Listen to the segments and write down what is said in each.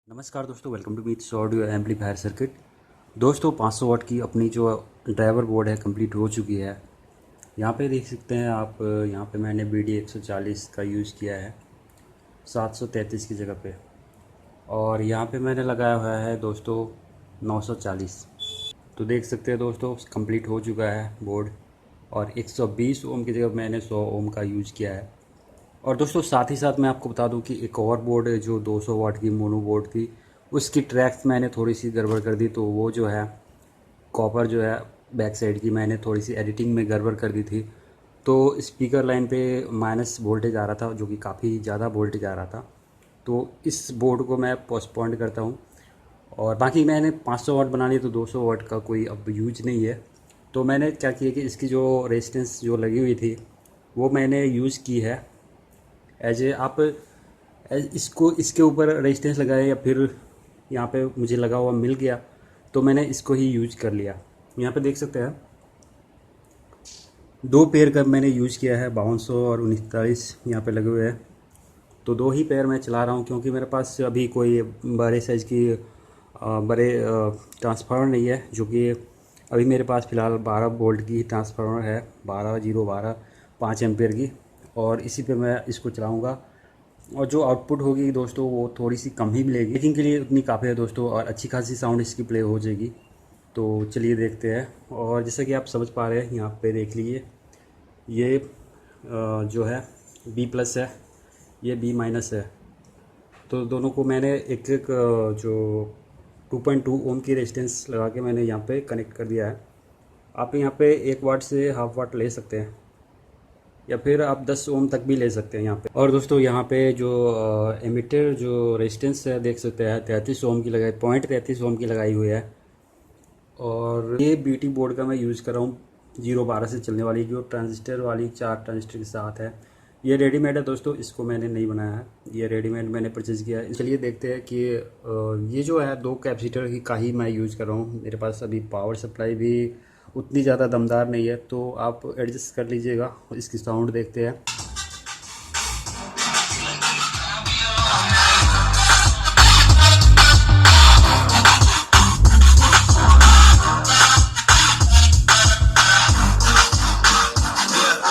नमस्कार दोस्तों, welcome to meets audio amplifier circuit. दोस्तों 500 वाट की अपनी जो ड्राइवर बोर्ड है कंप्लीट हो चुकी है। यहाँ पे देख सकते हैं आप, यहाँ पे मैंने BD 140 का यूज़ किया है 733 की जगह पे, और यहाँ पे मैंने लगाया हुआ है दोस्तों 940। तो देख सकते हैं दोस्तों कंप्लीट हो चुका है बोर्ड, और 120 ओम की जगह मैंने 100 ओम का यूज़ किया है। और दोस्तों साथ ही साथ मैं आपको बता दूं कि एक और बोर्ड है जो 200 वाट की मोनो बोर्ड थी, उसकी ट्रैक्स मैंने थोड़ी सी गड़बड़ कर दी। तो वो जो है कॉपर जो है बैक साइड की मैंने थोड़ी सी एडिटिंग में गड़बड़ कर दी थी। तो स्पीकर लाइन पे माइनस वोल्टेज आ रहा था, जो कि काफ़ी ज़्यादा वोल्टेज आ रहा था। तो इस बोर्ड को मैं पोस्टपोन्ड करता हूँ, और बाकी मैंने 500 वाट बना ली, तो 200 वाट का कोई अब यूज नहीं है। तो मैंने क्या किया कि इसकी जो रेजिस्टेंस जो लगी हुई थी वो मैंने यूज़ की है एज ए आप इसको इसके ऊपर रेजिस्टेंस लगाए, या फिर यहाँ पे मुझे लगा हुआ मिल गया तो मैंने इसको ही यूज़ कर लिया। यहाँ पे देख सकते हैं 2 पेयर का मैंने यूज़ किया है, 5200 और 39 यहाँ पे लगे हुए हैं। तो 2 ही पेयर मैं चला रहा हूँ, क्योंकि मेरे पास अभी कोई बड़े साइज़ की बड़े ट्रांसफार्मर नहीं है, जो कि अभी मेरे पास फ़िलहाल 12 वोल्ट की ट्रांसफार्मर है, 12 5 एम्पेयर की, और इसी पे मैं इसको चलाऊँगा। और जो आउटपुट होगी दोस्तों वो थोड़ी सी कम ही मिलेगी, लेकिन के लिए उतनी काफ़ी है दोस्तों, और अच्छी खासी साउंड इसकी प्ले हो जाएगी। तो चलिए देखते हैं। और जैसा कि आप समझ पा रहे हैं, यहाँ पे देख लीजिए ये जो है B+ है, ये B- है। तो दोनों को मैंने एक एक जो 2.2 ओम की रेजिस्टेंस लगा के मैंने यहाँ पे कनेक्ट कर दिया है। आप यहाँ पे 1 वाट से हाफ वाट ले सकते हैं, या फिर आप 10 ओम तक भी ले सकते हैं यहाँ पे। और दोस्तों यहाँ पे जो एमिटर जो रेजिस्टेंस है देख सकते हैं 33 ओम की लगाई, 0.33 ओम की लगाई हुई है। और ये BT बोर्ड का मैं यूज़ कर रहा हूँ 012 से चलने वाली, जो ट्रांजिस्टर वाली 4 ट्रांजिस्टर के साथ है। ये रेडीमेड है दोस्तों, इसको मैंने नहीं बनाया है, ये रेडीमेड मैंने परचेज़ किया है। चलिए देखते हैं कि ये जो है 2 कैपेसिटर की का ही मैं यूज़ कर रहा हूँ। मेरे पास अभी पावर सप्लाई भी उतनी ज़्यादा दमदार नहीं है, तो आप एडजस्ट कर लीजिएगा। इसकी साउंड देखते हैं।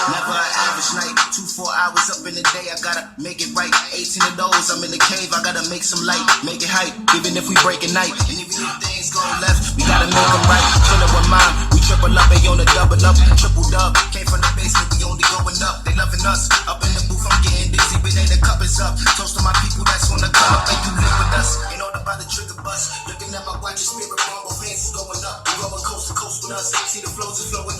Never an average night, 2-4 hours up in the day, I gotta make it right. 18 of those, I'm in the cave, I gotta make some light, make it hype, even if we break at night. And even if things go left, we gotta make them right. Fill it with mine, we triple up, they on the double up, triple dub. Came from the basement, we only going up, they loving us. Up in the booth, I'm getting dizzy, but they the cup is up. Toast to my people that's gonna come up and you live with us. Ain't all about the trigger bus, looking at my watch, your spirit bomb, both hands is going up. We going coast to coast with us, see the flows is flowing